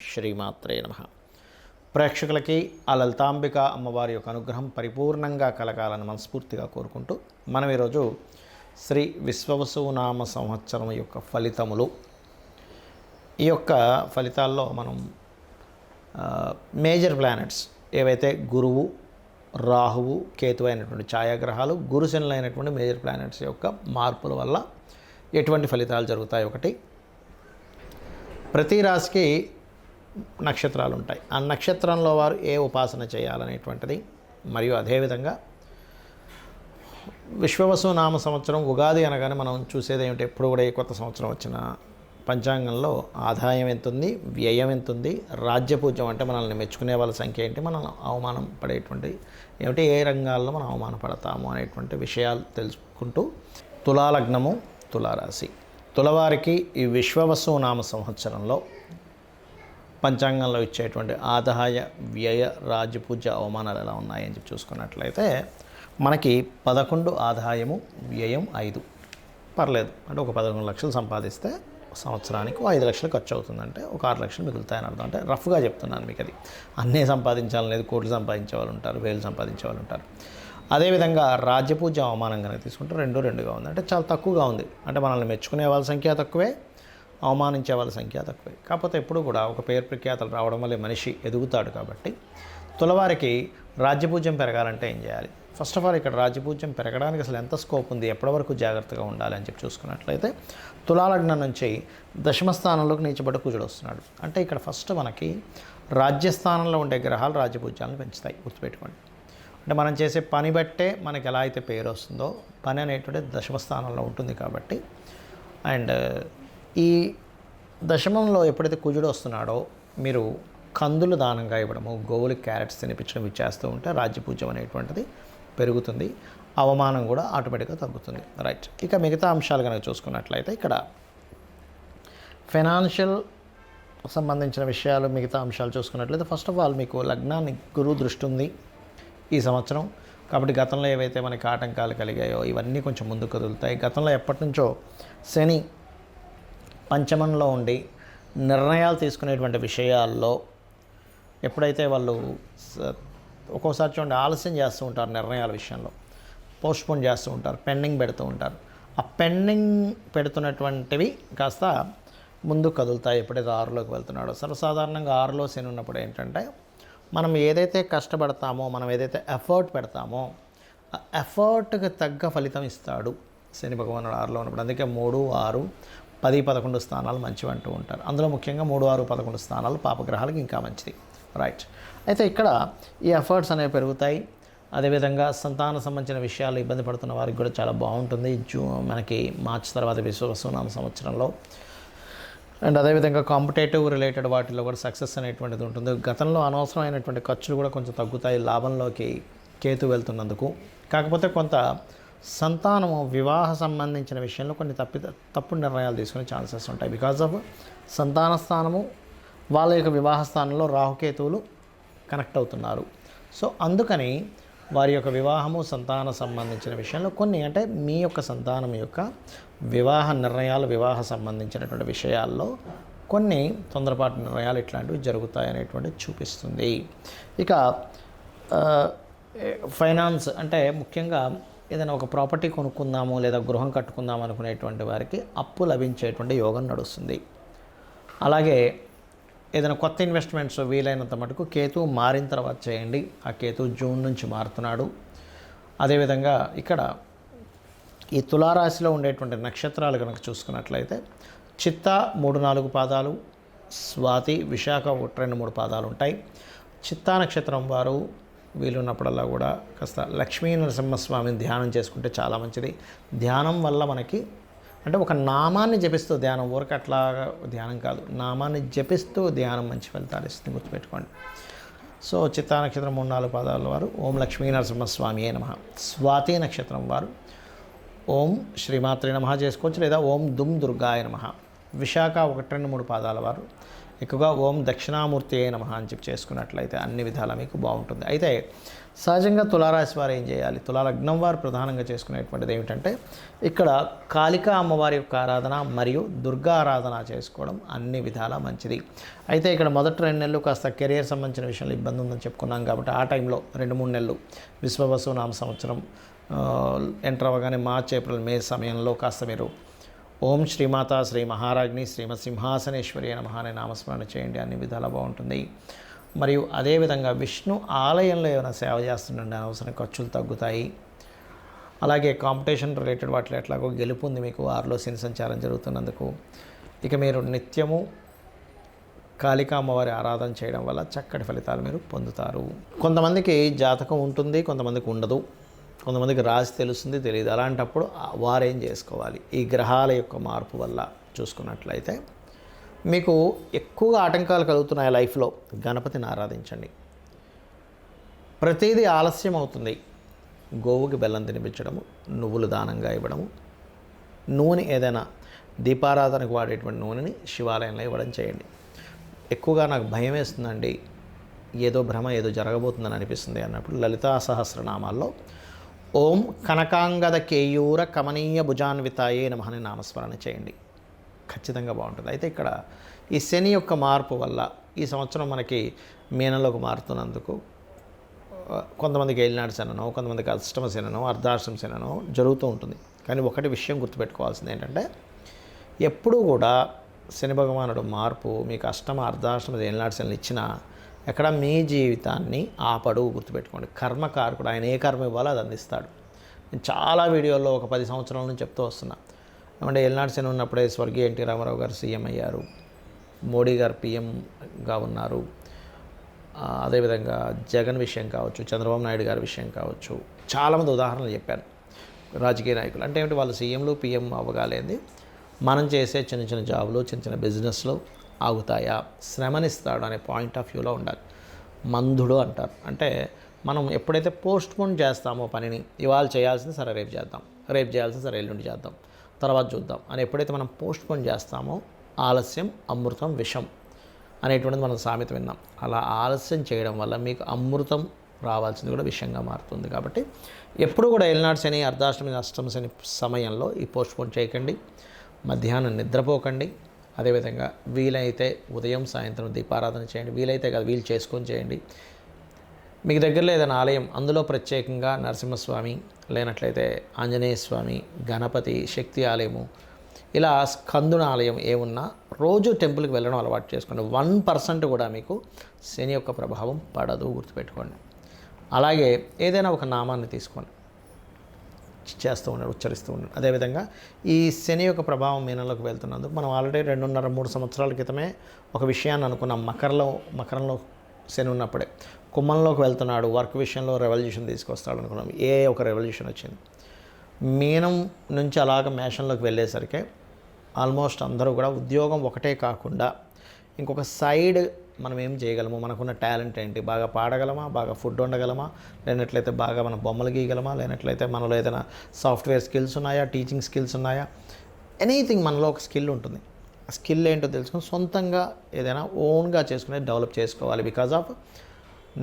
శ్రీమాత్రే నమః. ప్రేక్షకులకి ఆ లలితాంబిక అమ్మవారి యొక్క అనుగ్రహం పరిపూర్ణంగా కలగాలని మనస్ఫూర్తిగా కోరుకుంటూ మనం ఈరోజు శ్రీ విశ్వవసునామ సంవత్సరం యొక్క ఫలితములు, ఈ యొక్క ఫలితాల్లో మనం మేజర్ ప్లానెట్స్ ఏవైతే గురువు, రాహువు, కేతు అయినటువంటి ఛాయాగ్రహాలు, గురుశనులు అయినటువంటి మేజర్ ప్లానెట్స్ యొక్క మార్పుల వల్ల ఎటువంటి ఫలితాలు జరుగుతాయి. ఒకటి, ప్రతి రాశికి నక్షత్రాలు ఉంటాయి. ఆ నక్షత్రంలో వారు ఏ ఉపాసన చేయాలనేటువంటిది, మరియు అదేవిధంగా విశ్వవసు నామ సంవత్సరం ఉగాది అనగానే మనం చూసేది ఏమిటి, ఎప్పుడు కూడా ఏ కొత్త సంవత్సరం వచ్చిన పంచాంగంలో ఆదాయం ఎంత ఉంది, వ్యయం ఎంత ఉంది, రాజ్యపూజ్యం అంటే మనల్ని మెచ్చుకునే వాళ్ళ సంఖ్య ఏంటి, మనం అవమానం పడేటువంటి ఏమిటి, ఏ రంగాల్లో మనం అవమానపడతాము అనేటువంటి విషయాలు తెలుసుకుంటూ, తులాలగ్నము, తులారాశి, తులవారికి ఈ విశ్వవసు నామ సంవత్సరంలో పంచాంగంలో ఇచ్చేటువంటి ఆదాయ, వ్యయ, రాజ్యపూజ, అవమానాలు ఎలా ఉన్నాయని చెప్పి చూసుకున్నట్లయితే మనకి 11 ఆదాయము, వ్యయం 5. పర్లేదు, అంటే ఒక 11 లక్షలు సంపాదిస్తే సంవత్సరానికి 5 లక్షలు ఖర్చు అవుతుందంటే ఒక 6 లక్షలు మిగులుతాయని అర్థం. అంటే రఫ్గా చెప్తున్నాను మీకు. అది అన్నీ సంపాదించాలనేది, కోట్లు సంపాదించే వాళ్ళు ఉంటారు, వేలు సంపాదించే వాళ్ళు ఉంటారు. అదేవిధంగా రాజ్యపూజ అవమానం కనుక తీసుకుంటే 2గా ఉంది, అంటే చాలా తక్కువగా ఉంది. అంటే మనల్ని మెచ్చుకునే వాళ్ళ సంఖ్య తక్కువే, అవమానించే వాళ్ళ సంఖ్య తక్కువే. కాకపోతే ఎప్పుడు కూడా ఒక పేరు ప్రఖ్యాతలు రావడం వల్లే మనిషి ఎదుగుతాడు. కాబట్టి తులవారికి రాజ్యపూజ్యం పెరగాలంటే ఏం చేయాలి? ఫస్ట్ ఆఫ్ ఆల్ ఇక్కడ రాజ్యపూజ్యం పెరగడానికి అసలు ఎంత స్కోప్ ఉంది, ఎప్పటి వరకు జాగ్రత్తగా ఉండాలి అని చెప్పి చూసుకున్నట్లయితే తులాలగ్నం నుంచి దశమస్థానంలోకి నీచబడ్డ కుజుడు వస్తున్నాడు. అంటే ఇక్కడ ఫస్ట్ మనకి రాజ్యస్థానంలో ఉండే గ్రహాలు రాజ్యపూజ్యాలను పెంచుతాయి, గుర్తుపెట్టుకోండి. అంటే మనం చేసే పని బట్టే మనకి ఎలా అయితే పేరు వస్తుందో, పని అనేటువంటి దశమస్థానంలో ఉంటుంది. కాబట్టి అండ్ ఈ దశమంలో ఎప్పుడైతే కుజుడు వస్తున్నాడో మీరు కందులు దానంగా ఇవ్వడము, గోవులకి క్యారెట్స్ తినిపించడం ఇవి చేస్తూ ఉంటే రాజ్యపూజ్యం అనేటువంటిది పెరుగుతుంది, అవమానం కూడా ఆటోమేటిక్గా తగ్గుతుంది. రైట్. ఇక మిగతా అంశాలు కనుక చూసుకున్నట్లయితే ఇక్కడ ఫైనాన్షియల్ సంబంధించిన విషయాలు, మిగతా అంశాలు చూసుకున్నట్లయితే ఫస్ట్ ఆఫ్ ఆల్ మీకు లగ్నాన్ని గురువు దృష్టి ఉంది ఈ సంవత్సరం. కాబట్టి గతంలో ఏవైతే మనకి ఆటంకాలు కలిగాయో ఇవన్నీ కొంచెం ముందుకు కదులుతాయి. గతంలో ఎప్పటి నుంచో శని పంచమంలో ఉండి నిర్ణయాలు తీసుకునేటువంటి విషయాల్లో ఎప్పుడైతే వాళ్ళు ఒక్కోసారి చూడండి ఆలస్యం చేస్తూ ఉంటారు, నిర్ణయాల విషయంలో పోస్ట్పోన్ చేస్తూ ఉంటారు, పెండింగ్ పెడుతూ ఉంటారు. ఆ పెండింగ్ పెడుతున్నటువంటివి కాస్త ముందుకు కదులుతాయి ఎప్పుడైతే 6లోకి వెళ్తున్నాడో. సర్వసాధారణంగా 6లో శని ఉన్నప్పుడు ఏంటంటే మనం ఏదైతే కష్టపడతామో, మనం ఏదైతే ఎఫర్ట్ పెడతామో ఆ ఎఫర్ట్కి తగ్గ ఫలితం ఇస్తాడు శని భగవానుడు 6లో ఉన్నప్పుడు. అందుకే 3, 6, 10, 11 స్థానాలు మంచివి అంటూ ఉంటారు. అందులో ముఖ్యంగా 3, 6, 11 స్థానాలు పాపగ్రహాలకు ఇంకా మంచిది. రైట్. అయితే ఇక్కడ ఈ ఎఫర్ట్స్ అనేవి పెరుగుతాయి. అదేవిధంగా సంతాన సంబంధించిన విషయాలు ఇబ్బంది పడుతున్న వారికి కూడా చాలా బాగుంటుంది మనకి మార్చి తర్వాత విశ్వవసునామ సంవత్సరంలో. అండ్ అదేవిధంగా కాంపిటేటివ్ రిలేటెడ్ వాటిల్లో కూడా సక్సెస్ అనేటువంటిది ఉంటుంది. గతంలో అనవసరమైనటువంటి ఖర్చులు కూడా కొంచెం తగ్గుతాయి లాభంలోకి కేతు వెళ్తున్నందుకు. కాకపోతే కొంత సంతానము, వివాహ సంబంధించిన విషయంలో కొన్ని తప్పుడు నిర్ణయాలు తీసుకునే ఛాన్సెస్ ఉంటాయి. బికాజ్ ఆఫ్ సంతాన స్థానము, వాళ్ళ యొక్క వివాహ స్థానంలో రాహుకేతువులు కనెక్ట్ అవుతున్నారు. సో అందుకని వారి యొక్క వివాహము, సంతాన సంబంధించిన విషయంలో కొన్ని, అంటే మీ యొక్క సంతానం యొక్క వివాహ నిర్ణయాలు, వివాహ సంబంధించినటువంటి విషయాల్లో కొన్ని తొందరపాటు నిర్ణయాలు ఇట్లాంటివి జరుగుతాయి అనేటువంటిది చూపిస్తుంది. ఇక ఫైనాన్స్ అంటే ముఖ్యంగా ఏదైనా ఒక ప్రాపర్టీ కొనుక్కుందాము లేదా గృహం కట్టుకుందాము అనుకునేటువంటి వారికి అప్పు లభించేటువంటి యోగం నడుస్తుంది. అలాగే ఏదైనా కొత్త ఇన్వెస్ట్మెంట్స్ వీలైనంత మటుకు కేతు మారిన తర్వాత చేయండి. ఆ కేతు జూన్ నుంచి మారుతున్నాడు. అదేవిధంగా ఇక్కడ ఈ తులారాశిలో ఉండేటువంటి నక్షత్రాలు కనుక చూసుకున్నట్లయితే చిత్త 3, 4 పాదాలు, స్వాతి, విశాఖ 1, 2, 3 పాదాలు ఉంటాయి. చిత్తా నక్షత్రం వారు వీలున్నప్పుడల్లా కూడా కాస్త లక్ష్మీ నరసింహస్వామిని ధ్యానం చేసుకుంటే చాలా మంచిది. ధ్యానం వల్ల మనకి అంటే ఒక నామాన్ని జపిస్తూ ధ్యానం, ఊరికి అట్లా ధ్యానం కాదు, నామాన్ని జపిస్తూ ధ్యానం మంచి ఫలితాలు ఇస్తుంది, గుర్తుపెట్టుకోండి. సో చిత్తా నక్షత్రం 3, 4 పాదాల వారు ఓం లక్ష్మీ నరసింహస్వామియే నమః. స్వాతి నక్షత్రం వారు ఓం శ్రీమాత్రే నమః చేసుకోవచ్చు, లేదా ఓం దుమ్ దుర్గాయ నమః. విశాఖ 1, 2, 3 పాదాల వారు ఎక్కువగా ఓం దక్షిణామూర్తి నమః అని చెప్పి చేసుకున్నట్లయితే అన్ని విధాలా మీకు బాగుంటుంది. అయితే సహజంగా తులారాశి వారు ఏం చేయాలి, తులాలగ్నం వారు ప్రధానంగా చేసుకునేటువంటిది ఏమిటంటే ఇక్కడ కాళికా అమ్మవారి యొక్క ఆరాధన మరియు దుర్గా ఆరాధన చేసుకోవడం అన్ని విధాలా మంచిది. అయితే ఇక్కడ మొదటి 2 నెలలు కాస్త కెరియర్ సంబంధించిన విషయంలో ఇబ్బంది ఉందని చెప్పుకున్నాం కాబట్టి ఆ టైంలో 2-3 నెలలు విశ్వవసు నామ సంవత్సరం ఎంటర్ అవ్వగానే మార్చ్, ఏప్రిల్, మే సమయంలో కాస్త మీరు ఓం శ్రీమాత శ్రీ మహారాజ్ని శ్రీమత్ సింహాసనేశ్వరి నమః అనే నామస్మరణ చేయండి, అన్ని విధాలా బాగుంటుంది. మరియు అదేవిధంగా విష్ణు ఆలయంలో ఏమైనా సేవ చేస్తుండండి, అనవసరం ఖర్చులు తగ్గుతాయి. అలాగే కాంపిటీషన్ రిలేటెడ్ వాటిలో ఎట్లాగో గెలుపు ఉంది మీకు 6లో శని సంచారం జరుగుతున్నందుకు. ఇక మీరు నిత్యము కాళికా అమ్మవారి ఆరాధన చేయడం వల్ల చక్కటి ఫలితాలు మీరు పొందుతారు. కొంతమందికి జాతకం ఉంటుంది, కొంతమందికి ఉండదు, కొంతమందికి రాసి తెలుస్తుంది, తెలియదు. అలాంటప్పుడు వారేం చేసుకోవాలి, ఈ గ్రహాల యొక్క మార్పు వల్ల చూసుకున్నట్లయితే మీకు ఎక్కువగా ఆటంకాలు కలుగుతున్నాయి లైఫ్లో, గణపతిని ఆరాధించండి. ప్రతిదీ ఆలస్యం అవుతుంది. గోవుకి బెల్లం తినిపించడము, నువ్వులు దానంగా ఇవ్వడము, నూనె ఏదైనా దీపారాధనకు వాడేటువంటి నూనెని శివాలయంలో ఇవ్వడం చేయండి. ఎక్కువగా నాకు భయం వేస్తుందండి, ఏదో భ్రమ, ఏదో జరగబోతుందని అనిపిస్తుంది అన్నప్పుడు లలితా సహస్రనామాల్లో ఓం కనకాంగద కేయూర కమనీయ భుజాన్వితాయే నమః అనే నామస్మరణ చేయండి, ఖచ్చితంగా బాగుంటుంది. అయితే ఇక్కడ ఈ శని యొక్క మార్పు వల్ల ఈ సంవత్సరం మనకి మీనంలోకి మారుతున్నందుకు కొంతమందికి ఏలినాడు శననో, కొంతమందికి అష్టమ శననో, అర్ధాష్టమ శననో జరుగుతూ ఉంటుంది. కానీ ఒకటి విషయం గుర్తుపెట్టుకోవాల్సింది ఏంటంటే ఎప్పుడూ కూడా శని భగవానుడు మార్పు మీకు అష్టమ, అర్ధాష్టమ, ఏలినాడు శనలు ఇచ్చినా ఎక్కడ మీ జీవితాన్ని ఆపడు, గుర్తుపెట్టుకోండి. కర్మకారకుడు, ఆయన ఏ కర్మ ఇవ్వాలో అది అందిస్తాడు. నేను చాలా వీడియోల్లో ఒక 10 సంవత్సరాల నుంచి చెప్తూ వస్తున్నా. ఏమంటే ఏలినాడు శని ఉన్నప్పుడే స్వర్గీయ ఎన్టీ రామారావు గారు సీఎం అయ్యారు, మోడీ గారు పీఎంగా ఉన్నారు. అదేవిధంగా జగన్ విషయం కావచ్చు, చంద్రబాబు నాయుడు గారి విషయం కావచ్చు, చాలామంది ఉదాహరణలు చెప్పాను. రాజకీయ నాయకులు అంటే ఏమిటి, వాళ్ళు సీఎంలు పీఎం అవ్వగాలేంది మనం చేసే చిన్న చిన్న జాబులు, చిన్న చిన్న బిజినెస్లు ఆగుతాయా, శ్రమనిస్తాడు అనే పాయింట్ ఆఫ్ వ్యూలో ఉండాలి. మందుడు అంటారు, అంటే మనం ఎప్పుడైతే పోస్ట్ పోన్ చేస్తామో పనిని, ఇవాళ చేయాల్సింది సరే రేపు చేద్దాం, రేపు చేయాల్సింది సరే ఎల్లుండి చేద్దాం, తర్వాత చూద్దాం అని ఎప్పుడైతే మనం పోస్ట్ పోన్ చేస్తామో ఆలస్యం అమృతం విషం అనేటువంటిది మనం సామెత విన్నాం. అలా ఆలస్యం చేయడం వల్ల మీకు అమృతం రావాల్సింది కూడా విషయంగా మారుతుంది. కాబట్టి ఎప్పుడు కూడా ఏలినాడు శని, అర్ధాష్టమి, అష్టమ శని సమయంలో ఈ పోస్ట్ పోన్ చేయకండి. మధ్యాహ్నం నిద్రపోకండి. అదేవిధంగా వీలైతే ఉదయం సాయంత్రం దీపారాధన చేయండి. వీలైతే కాదు, వీలు చేసుకొని చేయండి. మీకు దగ్గరలో ఏదైనా ఆలయం, అందులో ప్రత్యేకంగా నరసింహస్వామి, లేనట్లయితే ఆంజనేయ స్వామి, గణపతి, శక్తి ఆలయము, ఇలా స్కందున ఆలయం ఏమున్నా రోజు టెంపుల్కి వెళ్ళడం అలవాటు చేసుకోండి. 1% కూడా మీకు శని యొక్క ప్రభావం పడదు, గుర్తుపెట్టుకోండి. అలాగే ఏదైనా ఒక నామాన్ని తీసుకోండి, చేస్తూ ఉండండి, ఉచ్చరిస్తూ ఉండండి. అదేవిధంగా ఈ శని యొక్క ప్రభావం మీనంలోకి వెళ్తున్నందుకు మనం ఆల్రెడీ 2.5-3 సంవత్సరాల క్రితమే ఒక విషయాన్ని అనుకున్నాం. మకరంలో శని ఉన్నప్పుడే కుంభంలోకి వెళ్తున్నాడు, వర్క్ విషయంలో రెవల్యూషన్ తీసుకొస్తాడు అనుకున్నాం. ఒక రెవల్యూషన్ వచ్చింది. మీనం నుంచి అలాగ మేషంలోకి వెళ్ళేసరికి ఆల్మోస్ట్ అందరూ కూడా ఉద్యోగం ఒకటే కాకుండా ఇంకొక సైడ్ మనం ఏం చేయగలము, మనకున్న టాలెంట్ ఏంటి, బాగా పాడగలమా, బాగా ఫుడ్ వండగలమా, లేనట్లయితే బాగా మనం బొమ్మలు గీయగలమా, లేనట్లయితే మనలో ఏదైనా సాఫ్ట్వేర్ స్కిల్స్ ఉన్నాయా, టీచింగ్ స్కిల్స్ ఉన్నాయా, ఎనీథింగ్ మనలో ఒక స్కిల్ ఉంటుంది. ఆ స్కిల్ ఏంటో తెలుసుకొని సొంతంగా ఏదైనా ఓన్గా చేసుకునే డెవలప్ చేసుకోవాలి. బికాజ్ ఆఫ్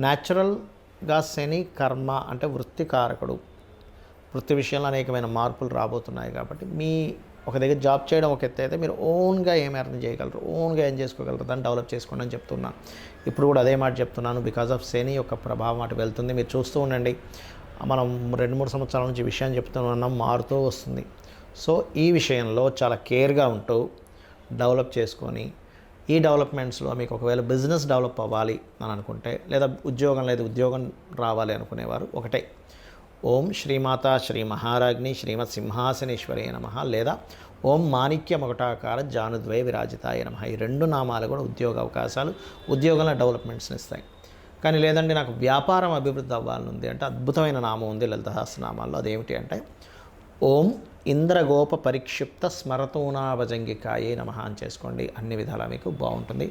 న్యాచురల్గా శని కర్మ అంటే వృత్తికారకుడు, వృత్తి విషయంలో అనేకమైన మార్పులు రాబోతున్నాయి. కాబట్టి మీ ఒక దగ్గర జాబ్ చేయడం ఒక ఎత్తు అయితే మీరు ఓన్గా ఏం ఎర్న్ చేయగలరు, ఓన్గా ఏం చేసుకోగలరు, దాన్ని డెవలప్ చేసుకోండి అని చెప్తున్నాను. ఇప్పుడు కూడా అదే మాట చెప్తున్నాను. బికాజ్ ఆఫ్ శని యొక్క ప్రభావం అటు వెళ్తుంది. మీరు చూస్తూ ఉండండి, మనం 2-3 సంవత్సరాల నుంచి విషయాన్ని చెప్తున్నాం, మారుతూ వస్తుంది. సో ఈ విషయంలో చాలా కేర్గా ఉంటూ డెవలప్ చేసుకొని, ఈ డెవలప్మెంట్స్లో మీకు ఒకవేళ బిజినెస్ డెవలప్ అవ్వాలి అని అనుకుంటే, లేదా ఉద్యోగం రావాలి అనుకునేవారు ఒకటే ఓం శ్రీమాత శ్రీ మహారాజ్ని శ్రీమత్ సింహాసనేశ్వరి నమః, లేదా ఓం మాణిక్య మకుటాకార జానుద్వయ విరాజితాయ నమః. ఈ 2 నామాలు కూడా ఉద్యోగ అవకాశాలు, ఉద్యోగంలో డెవలప్మెంట్స్ని ఇస్తాయి. కానీ లేదండి నాకు వ్యాపారం అభివృద్ధి అవ్వాలనుంది అంటే అద్భుతమైన నామం ఉంది లలిత సహస్రనామాల్లో. అదేమిటి అంటే ఓం ఇంద్రగోప పరిక్షిప్త స్మరతూనాభజంగికాయే నమః అని చేసుకోండి. అన్ని విధాలా మీకు బాగుంటుంది.